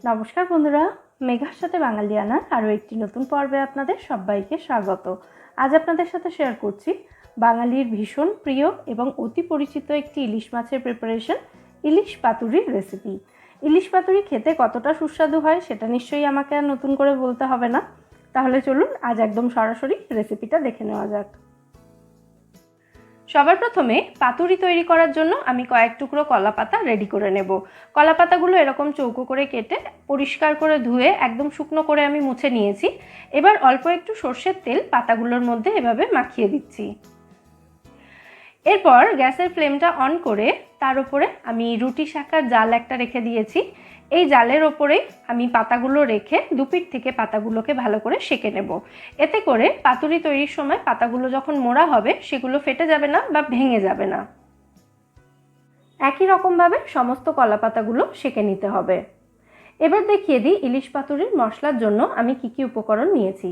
নমস্কার বন্ধুরা, মেঘার সাথে বাঙালিয়ানার আরও একটি নতুন পর্বে আপনাদের সবাইকে স্বাগত। আজ আপনাদের সাথে শেয়ার করছি বাঙালির ভীষণ প্রিয় এবং অতি পরিচিত একটি ইলিশ মাছের প্রিপারেশন, ইলিশ পাতুরির রেসিপি। ইলিশ পাতুরি খেতে কতটা সুস্বাদু হয় সেটা নিশ্চয়ই আমাকে আর নতুন করে বলতে হবে না। তাহলে চলুন আজ একদম সরাসরি রেসিপিটা দেখে নেওয়া যাক। সবার প্রথমে পাতুরি তৈরি করার জন্য আমি কয়েক টুকরো কলা পাতা রেডি করে নেব। কলা পাতাগুলো এরকম চৌকো করে কেটে পরিষ্কার করে ধুয়ে একদম শুকনো করে আমি মুছে নিয়েছি। এবার অল্প একটু সর্ষের তেল পাতাগুলোর মধ্যে এভাবে মাখিয়ে দিচ্ছি। এরপর গ্যাসের ফ্লেমটা অন করে তার উপরে আমি রুটি শাকার জাল একটা রেখে দিয়েছি। এই জালের ওপরেই আমি পাতাগুলো রেখে দুপিঠ থেকে পাতাগুলোকে ভালো করে সেঁকে নেব। এতে করে পাতুরি তৈরির সময় পাতাগুলো যখন মোড়া হবে সেগুলো ফেটে যাবে না বা ভেঙে যাবে না। একই রকমভাবে সমস্ত কলা পাতাগুলো সেঁকে নিতে হবে। এবার দেখিয়ে দিই ইলিশ পাতুরির মশলার জন্য আমি কি কি উপকরণ নিয়েছি।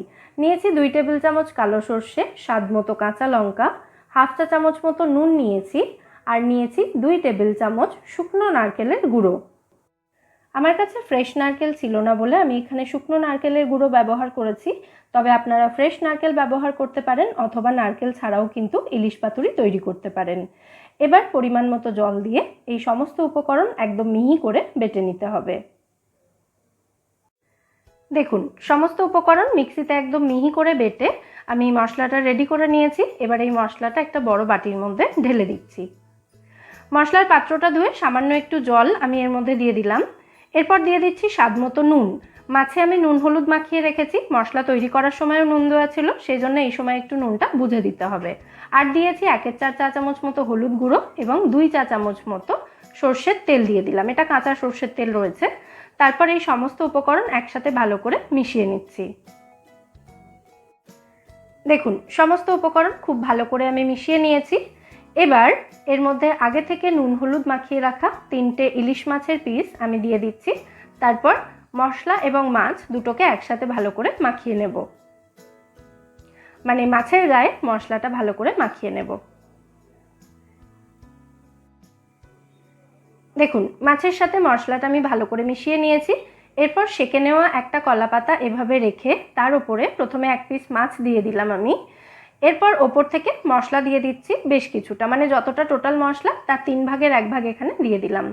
2 টেবিল চামচ কালো সর্ষে, স্বাদ মতো কাঁচা লঙ্কা, হাফ চা চামচ মতো নুন নিয়েছি, আর নিয়েছি 2 টেবিল চামচ শুকনো নারকেলের গুঁড়ো। আমার কাছে ফ্রেশ নারকেল ছিল না বলে আমি এখানে শুকনো নারকেলের গুঁড়ো ব্যবহার করেছি, তবে আপনারা ফ্রেশ নারকেল ব্যবহার করতে পারেন অথবা নারকেল ছাড়াও কিন্তু ইলিশ পাতুরি তৈরি করতে পারেন। এবার পরিমাণ মতো জল দিয়ে এই সমস্ত উপকরণ একদম মিহি করে বেটে নিতে হবে। দেখুন, সমস্ত উপকরণ মিক্সিতে একদম মিহি করে বেটে আমি মশলাটা রেডি করে নিয়েছি। এবার এই মশলাটা একটা বড় বাটির মধ্যে ঢেলে দিচ্ছি। মশলার পাত্রটা ধুয়ে সামান্য একটু জল আমি এর মধ্যে দিয়ে দিলাম। এরপর দিয়ে দিচ্ছি স্বাদ মতো নুন। মাছে আমি নুন হলুদ মাখিয়ে রেখেছি, মশলা তৈরি করার সময়ও নুন দেওয়া ছিল, সেই জন্য এই সময় একটু নুনটা বুঝে দিতে হবে। আর দিয়েছি 1/4 চা চামচ মতো হলুদ গুঁড়ো এবং 2 চা চামচ মতো সর্ষের তেল দিয়ে দিলাম। এটা কাঁচা সর্ষের তেল রয়েছে। তারপর এই সমস্ত উপকরণ একসাথে ভালো করে মিশিয়ে নিচ্ছি। দেখুন, সমস্ত উপকরণ খুব ভালো করে আমি মিশিয়ে নিয়েছি। এবার এর মধ্যে আগে থেকে নুন হলুদ মাখিয়ে রাখা 3টে ইলিশ মাছের পিস আমি দিয়ে দিচ্ছি। তারপর মশলা এবং মাছ দুটোকে একসাথে ভালো করে মাখিয়ে নেব, মানে মাছের গায়ে মশলাটা ভালো করে মাখিয়ে নেব। দেখুন, মাছের সাথে মশলাটা আমি ভালো করে মিশিয়ে নিয়েছি। এরপর সেঁকে নেওয়া একটা কলা পাতা এভাবে রেখে তার উপরে প্রথমে 1 পিস মাছ দিয়ে দিলাম আমি। এরপর ওপর থেকে মশলা দিয়ে দিচ্ছি বেশ কিছুটা, মানে যতটা টোটাল মশলা তার 3 ভাগের 1 ভাগ এখানে দিয়ে দিলাম।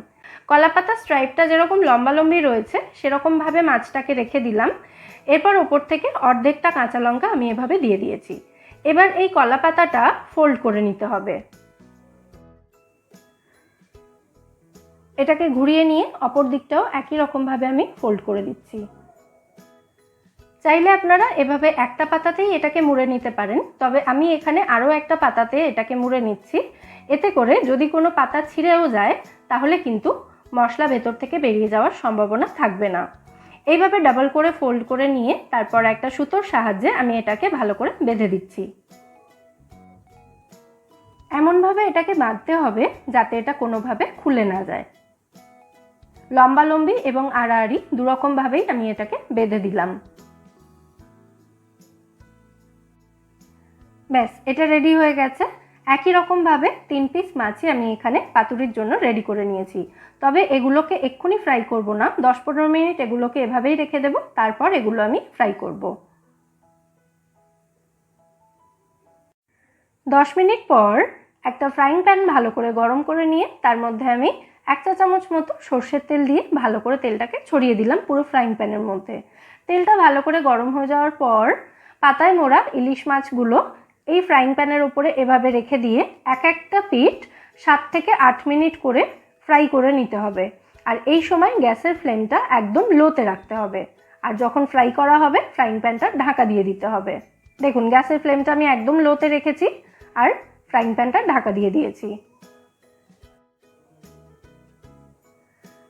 কলা পাতার স্ট্রাইপটা যেরকম লম্বালম্বি রয়েছে সেরকমভাবে মাছটাকে রেখে দিলাম। এরপর ওপর থেকে অর্ধেকটা কাঁচা লঙ্কা আমি এভাবে দিয়ে দিয়েছি। এবার এই কলা পাতাটা ফোল্ড করে নিতে হবে। এটাকে ঘুরিয়ে নিয়ে অপর দিকটাও একই রকমভাবে আমি ফোল্ড করে দিচ্ছি। চাইলে আপনারা এভাবে একটা পাতাতেই এটাকে মুড়ে নিতে পারেন, তবে আমি এখানে আরও একটা পাতাতে এটাকে মুড়ে নিচ্ছি। এতে করে যদি কোনো পাতা ছিঁড়েও যায় তাহলে কিন্তু মশলা ভেতর থেকে বেরিয়ে যাওয়ার সম্ভাবনা থাকবে না। এইভাবে ডাবল করে ফোল্ড করে নিয়ে তারপর একটা সুতোর সাহায্যে আমি এটাকে ভালো করে বেঁধে দিচ্ছি। এমনভাবে এটাকে বাঁধতে হবে যাতে এটা কোনোভাবে খুলে না যায়। লম্বালম্বি এবং আড়াআড়ি দুরকমভাবেই আমি এটাকে বেঁধে দিলাম। ব্যাস, এটা রেডি হয়ে গেছে। একই রকমভাবে 3 পিস মাছই আমি এখানে পাতুরির জন্য রেডি করে নিয়েছি। তবে এগুলোকে এক্ষুনি ফ্রাই করব না, 10-15 মিনিট এগুলোকে এভাবেই রেখে দেব, তারপর এগুলো আমি ফ্রাই করব। 10 মিনিট পর একটা ফ্রাইং প্যান ভালো করে গরম করে নিয়ে তার মধ্যে আমি 1 চা চামচ মতো সর্ষের তেল দিয়ে ভালো করে তেলটাকে ছড়িয়ে দিলাম পুরো ফ্রাইং প্যানের মধ্যে। তেলটা ভালো করে গরম হয়ে যাওয়ার পর পাতায় মোড়া ইলিশ মাছগুলো এই ফ্রাইং প্যানের উপরে এভাবে রেখে দিয়ে একটা পিঠ 7 থেকে 8 মিনিট করে ফ্রাই করে নিতে হবে। আর এই সময় গ্যাসের ফ্লেমটা একদম লোতে রাখতে হবে। আর যখন ফ্রাই করা হবে ফ্রাইং প্যানটা ঢাকা দিয়ে দিতে হবে। দেখুন, গ্যাসের ফ্লেমটা আমি একদম লোতে রেখেছি আর ফ্রাইং প্যানটা ঢাকা দিয়ে দিয়েছি।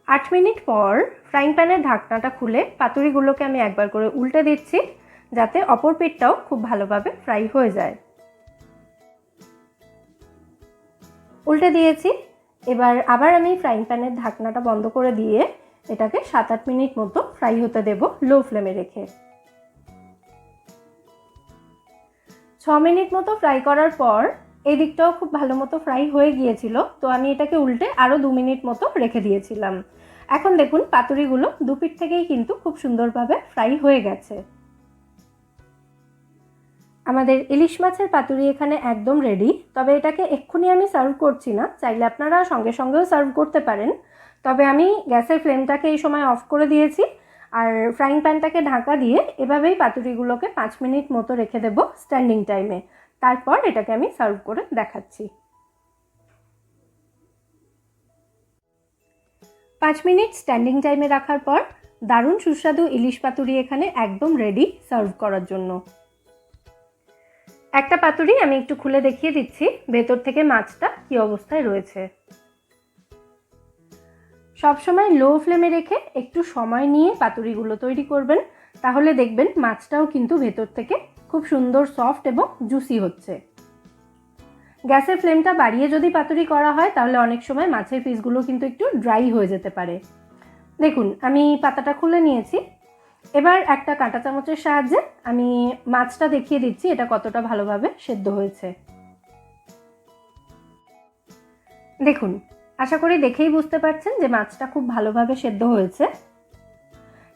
8 মিনিট পর ফ্রাইং প্যানের ঢাকনাটা খুলে পাতুরিগুলোকে আমি একবার করে উল্টে দিচ্ছি যাতে অপর পিঠটাও খুব ভালোভাবে ফ্রাই হয়ে যায়। উল্টে দিয়েছি। এবার আবার আমি ফ্রাইং প্যানের ঢাকনাটা বন্ধ করে দিয়ে এটাকে 7-8 মিনিট মতো ফ্রাই হতে দেব লো ফ্লেমে রেখে। 6 মিনিট মতো ফ্রাই করার পর এই দিকটাও খুব ভালো মতো ফ্রাই হয়ে গিয়েছিল, তো আমি এটাকে উল্টে আরও 2 মিনিট মতো রেখে দিয়েছিলাম। এখন দেখুন পাতুরিগুলো দুপিঠ থেকেই কিন্তু খুব সুন্দরভাবে ফ্রাই হয়ে গেছে। আমাদের ইলিশ মাছের পাতুরি এখানে একদম রেডি। তবে এটাকে এক্ষুনি আমি সার্ভ করছি না, চাইলে আপনারা সঙ্গে সঙ্গেও সার্ভ করতে পারেন। তবে আমি গ্যাসের ফ্লেমটাকে এই সময় অফ করে দিয়েছি আর ফ্রাইং প্যানটাকে ঢাকা দিয়ে এভাবেই পাতুরিগুলোকে 5 মিনিট মতো রেখে দেব স্ট্যান্ডিং টাইমে। তারপর এটাকে আমি সার্ভ করে দেখাচ্ছি। 5 মিনিট স্ট্যান্ডিং টাইমে রাখার পর দারুণ সুস্বাদু ইলিশ পাতুরি এখানে একদম রেডি সার্ভ করার জন্য। একটা পাতুরি আমি একটু খুলে দেখিয়ে দিচ্ছি ভেতর থেকে মাছটা কি অবস্থায় রয়েছে। সবসময় লো ফ্লেমে রেখে একটু সময় নিয়ে পাতুরিগুলো তৈরি করবেন, তাহলে দেখবেন মাছটাও কিন্তু ভেতর থেকে খুব সুন্দর সফট এবং জুসি হচ্ছে। গ্যাসের ফ্লেমটা বাড়িয়ে যদি পাতুরি করা হয় তাহলে অনেক সময় মাছের পিসগুলো কিন্তু একটু ড্রাই হয়ে যেতে পারে। দেখুন আমি পাতাটা খুলে নিয়েছি। এবার একটা কাঁটা চামচের সাহায্যে আমি মাছটা দেখিয়ে দিচ্ছি এটা কতটা ভালোভাবে সেদ্ধ হয়েছে। দেখুন, আশা করি দেখেই বুঝতে পারছেন যে মাছটা খুব ভালোভাবে সেদ্ধ হয়েছে।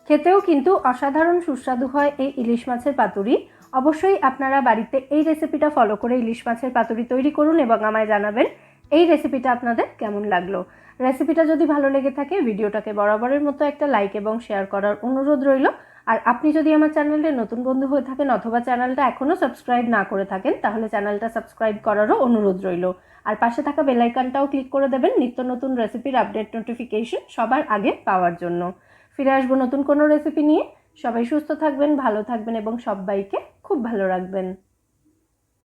খেতেও কিন্তু অসাধারণ সুস্বাদু হয় এই ইলিশ মাছের পাতুরি। অবশ্যই আপনারা বাড়িতে এই রেসিপিটা ফলো করে ইলিশ মাছের পাতুরি তৈরি করুন এবং আমায় জানাবেন এই রেসিপিটা আপনাদের কেমন লাগলো। রেসিপিটা যদি ভালো লেগে থাকে ভিডিওটাকে বরাবরের মতো একটা লাইক এবং শেয়ার করার অনুরোধ রইল। আর আপনি যদি আমার চ্যানেলে নতুন বন্ধু হয়ে থাকেন অথবা চ্যানেলটা এখনও সাবস্ক্রাইব না করে থাকেন তাহলে চ্যানেলটা সাবস্ক্রাইব করারও অনুরোধ রইল। আর পাশে থাকা বেল আইকনটাও ক্লিক করে দেবেন নিত্য নতুন রেসিপির আপডেট নোটিফিকেশন সবার আগে পাওয়ার জন্য। ফিরে আসবো নতুন কোনো রেসিপি নিয়ে। সবাই সুস্থ থাকবেন, ভালো থাকবেন এবং সবাইকে খুব ভালো রাখবেন।